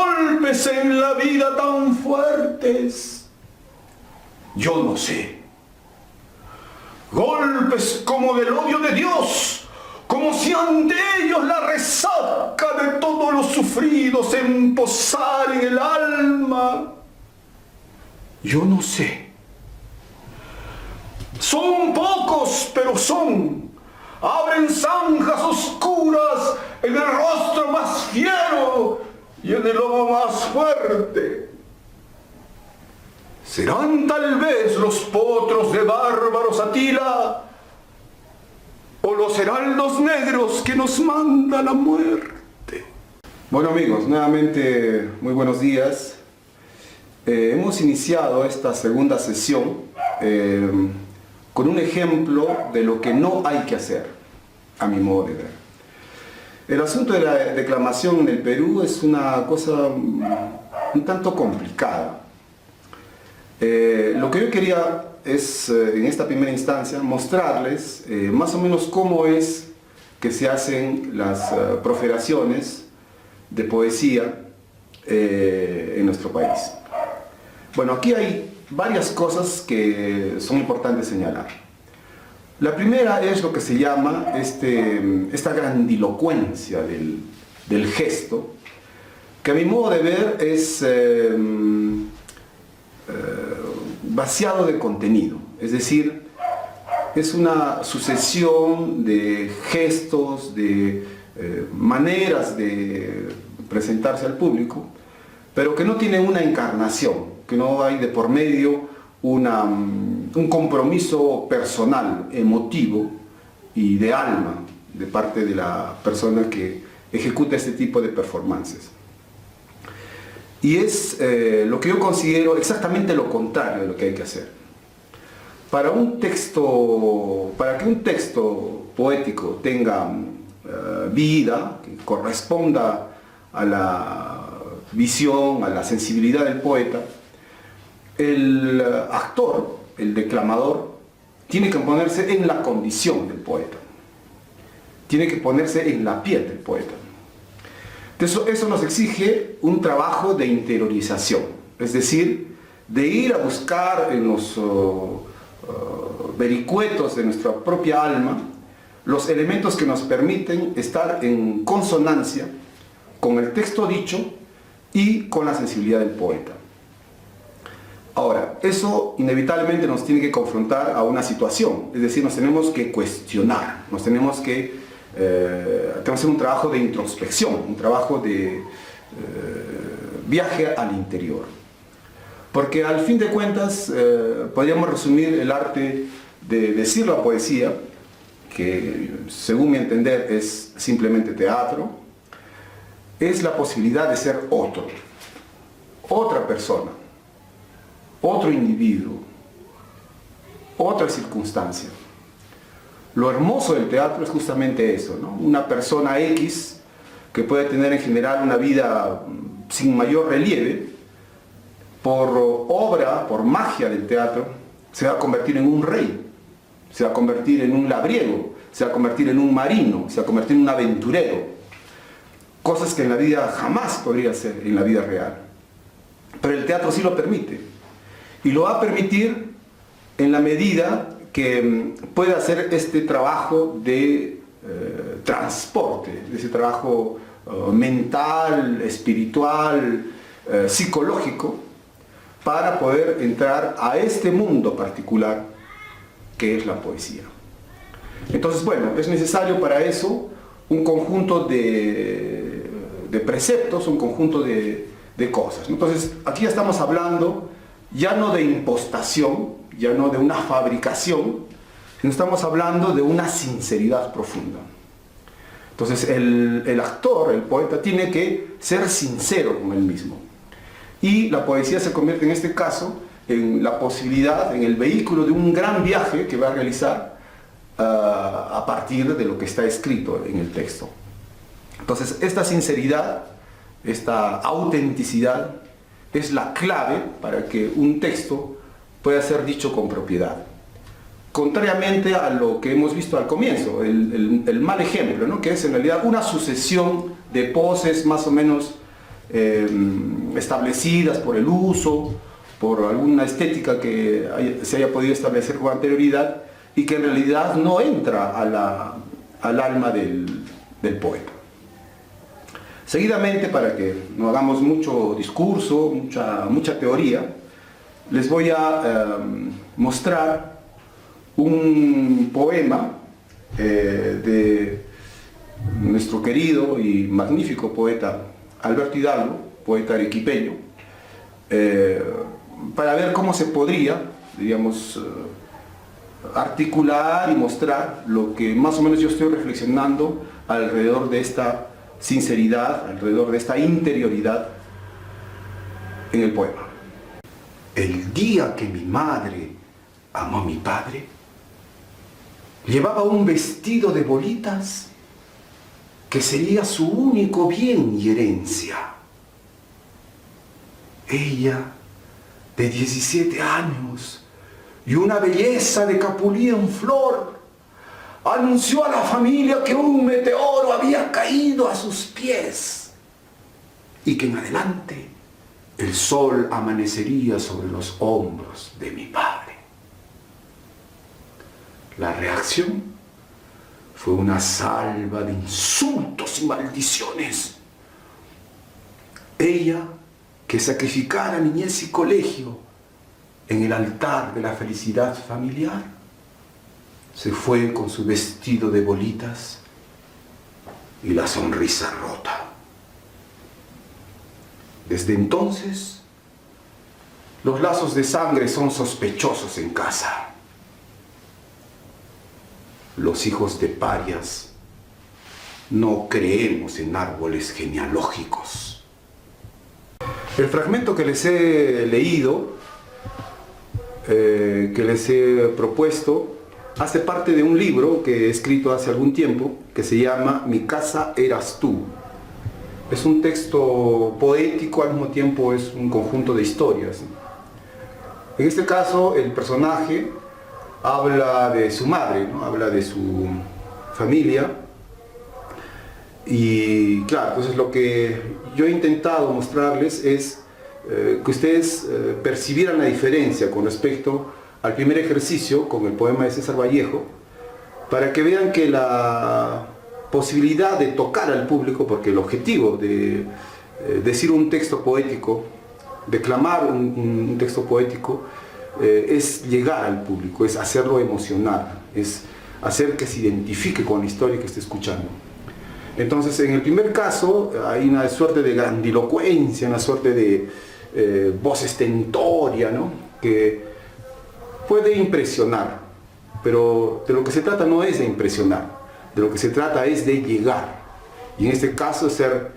golpes en la vida tan fuertes? Yo no sé. Golpes como del odio de Dios, como si ante ellos la resaca de todos los sufridos en posar en el alma. Yo no sé. Son pocos, pero son. Abren zanjas oscuras en el rostro más fiero y en el lomo más fuerte. ¿Serán tal vez los potros de bárbaros Atila o los heraldos negros que nos manda la muerte? Bueno amigos, nuevamente muy buenos días. Hemos iniciado esta segunda sesión con un ejemplo de lo que no hay que hacer, a mi modo de ver. El asunto de la declamación en el Perú es una cosa un tanto complicada. Lo que yo quería es, en esta primera instancia, mostrarles más o menos cómo es que se hacen las proferaciones de poesía en nuestro país. Bueno, aquí hay varias cosas que son importantes señalar. La primera es lo que se llama esta grandilocuencia del gesto, que a mi modo de ver es vaciado de contenido, es decir, es una sucesión de gestos, de maneras de presentarse al público, pero que no tienen una encarnación, que no hay de por medio un compromiso personal, emotivo y de alma de parte de la persona que ejecuta este tipo de performances. Y es lo que yo considero exactamente lo contrario de lo que hay que hacer. Para que un texto poético tenga vida, que corresponda a la visión, a la sensibilidad del poeta, el actor, el declamador, tiene que ponerse en la condición del poeta. Tiene que ponerse en la piel del poeta. Eso nos exige un trabajo de interiorización, es decir, de ir a buscar en los vericuetos de nuestra propia alma los elementos que nos permiten estar en consonancia con el texto dicho y con la sensibilidad del poeta. Ahora, eso inevitablemente nos tiene que confrontar a una situación, es decir, nos tenemos que cuestionar, tenemos que hacer un trabajo de introspección, un trabajo de viaje al interior. Porque al fin de cuentas podríamos resumir el arte de decir la poesía, que según mi entender es simplemente teatro, es la posibilidad de ser otro, otra persona, otro individuo, otra circunstancia. Lo hermoso del teatro es justamente eso, ¿no? Una persona X que puede tener en general una vida sin mayor relieve, por obra, por magia del teatro, se va a convertir en un rey, se va a convertir en un labriego, se va a convertir en un marino, se va a convertir en un aventurero. Cosas que en la vida jamás podría ser en la vida real. Pero el teatro sí lo permite. Y lo va a permitir en la medida que puede hacer este trabajo de transporte, de ese trabajo mental, espiritual, psicológico, para poder entrar a este mundo particular que es la poesía. Entonces, bueno, es necesario para eso un conjunto de preceptos, un conjunto de cosas. Entonces, aquí ya estamos hablando ya no de impostación, ya no de una fabricación, sino estamos hablando de una sinceridad profunda. Entonces el actor, el poeta, tiene que ser sincero con él mismo. Y la poesía se convierte en este caso en la posibilidad, en el vehículo de un gran viaje que va a realizar a partir de lo que está escrito en el texto. Entonces esta sinceridad, esta autenticidad, es la clave para que un texto pueda ser dicho con propiedad. Contrariamente a lo que hemos visto al comienzo, el mal ejemplo, ¿no? Que es en realidad una sucesión de poses más o menos establecidas por el uso, por alguna estética que se haya podido establecer con anterioridad y que en realidad no entra al alma del poeta. Seguidamente, para que no hagamos mucho discurso, mucha teoría, les voy a mostrar un poema de nuestro querido y magnífico poeta Alberto Hidalgo, poeta arequipeño, para ver cómo se podría, digamos, articular y mostrar lo que más o menos yo estoy reflexionando alrededor de esta sinceridad, alrededor de esta interioridad en el poema. El día que mi madre amó a mi padre, llevaba un vestido de bolitas que sería su único bien y herencia. Ella, de 17 años y una belleza de capulí en flor, anunció a la familia que un meteoro había caído a sus pies y que en adelante el sol amanecería sobre los hombros de mi padre. La reacción fue una salva de insultos y maldiciones. Ella, que sacrificara niñez y colegio en el altar de la felicidad familiar, se fue con su vestido de bolitas y la sonrisa rota. Desde entonces, los lazos de sangre son sospechosos en casa. Los hijos de parias no creemos en árboles genealógicos. El fragmento que les he leído, que les he propuesto, hace parte de un libro que he escrito hace algún tiempo, que se llama Mi casa eras tú. Es un texto poético, al mismo tiempo es un conjunto de historias. En este caso, el personaje habla de su madre, ¿no? Habla de su familia. Y claro, entonces lo que yo he intentado mostrarles es que ustedes percibieran la diferencia con respecto al primer ejercicio con el poema de César Vallejo, para que vean que la posibilidad de tocar al público, porque el objetivo de decir un texto poético, declamar un texto poético, es llegar al público, es hacerlo emocionar, es hacer que se identifique con la historia que esté escuchando. Entonces, en el primer caso hay una suerte de grandilocuencia, una suerte de voz estentoria, ¿no? Que puede impresionar, pero de lo que se trata no es de impresionar, de lo que se trata es de llegar, y en este caso ser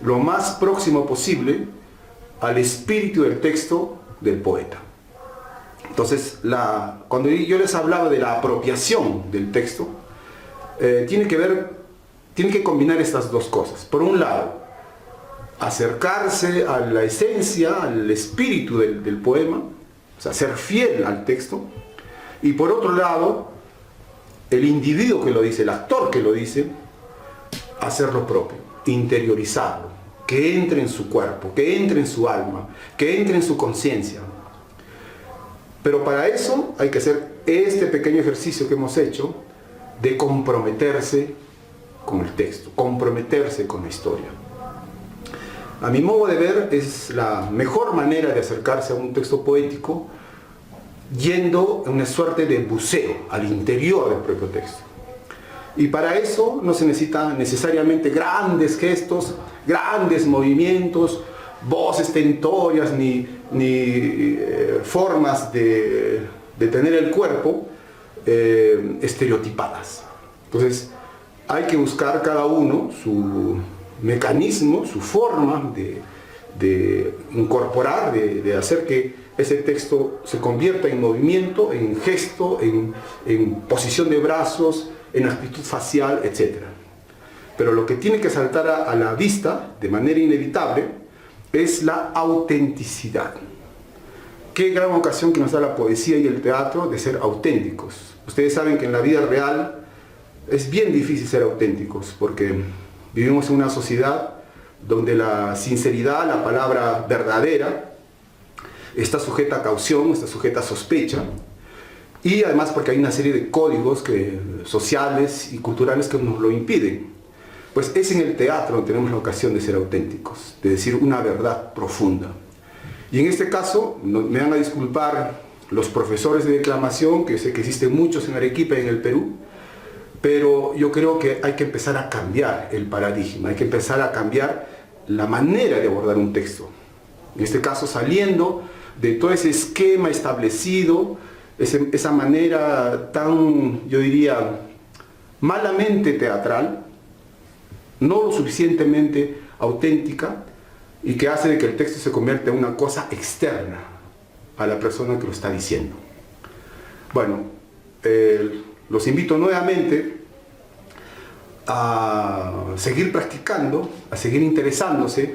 lo más próximo posible al espíritu del texto del poeta. Entonces, cuando yo les hablaba de la apropiación del texto, tiene que combinar estas dos cosas. Por un lado, acercarse a la esencia, al espíritu del poema, o sea, ser fiel al texto, y por otro lado, el individuo que lo dice, el actor que lo dice, hacer lo propio, interiorizarlo, que entre en su cuerpo, que entre en su alma, que entre en su conciencia. Pero para eso hay que hacer este pequeño ejercicio que hemos hecho de comprometerse con el texto, comprometerse con la historia. A mi modo de ver, es la mejor manera de acercarse a un texto poético, yendo en una suerte de buceo al interior del propio texto. Y para eso no se necesitan necesariamente grandes gestos, grandes movimientos, voces stentorias, ni formas de tener el cuerpo estereotipadas. Entonces, hay que buscar cada uno su mecanismo, su forma de incorporar, de hacer que ese texto se convierta en movimiento, en gesto, en posición de brazos, en actitud facial, etc. Pero lo que tiene que saltar a la vista de manera inevitable es la autenticidad. Qué gran ocasión que nos da la poesía y el teatro de ser auténticos. Ustedes saben que en la vida real es bien difícil ser auténticos, porque vivimos en una sociedad donde la sinceridad, la palabra verdadera, está sujeta a caución, está sujeta a sospecha, y además porque hay una serie de códigos sociales y culturales que nos lo impiden. Pues es en el teatro donde tenemos la ocasión de ser auténticos, de decir una verdad profunda. Y en este caso, me van a disculpar los profesores de declamación, que sé que existen muchos en Arequipa y en el Perú, pero yo creo que hay que empezar a cambiar el paradigma, hay que empezar a cambiar la manera de abordar un texto. En este caso, saliendo de todo ese esquema establecido, esa manera tan, yo diría, malamente teatral, no lo suficientemente auténtica, y que hace de que el texto se convierta en una cosa externa a la persona que lo está diciendo. Bueno, los invito nuevamente a seguir practicando, a seguir interesándose.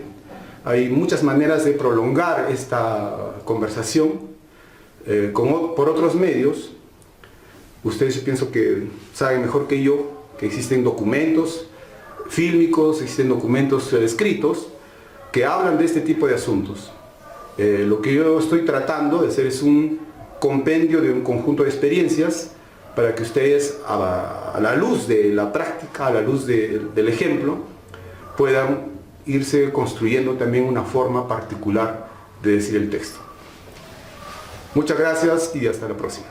Hay muchas maneras de prolongar esta conversación por otros medios. Ustedes, yo pienso que saben mejor que yo que existen documentos fílmicos, existen documentos escritos que hablan de este tipo de asuntos. Lo que yo estoy tratando de hacer es un compendio de un conjunto de experiencias para que ustedes, a la luz de la práctica, a la luz del ejemplo, puedan irse construyendo también una forma particular de decir el texto. Muchas gracias y hasta la próxima.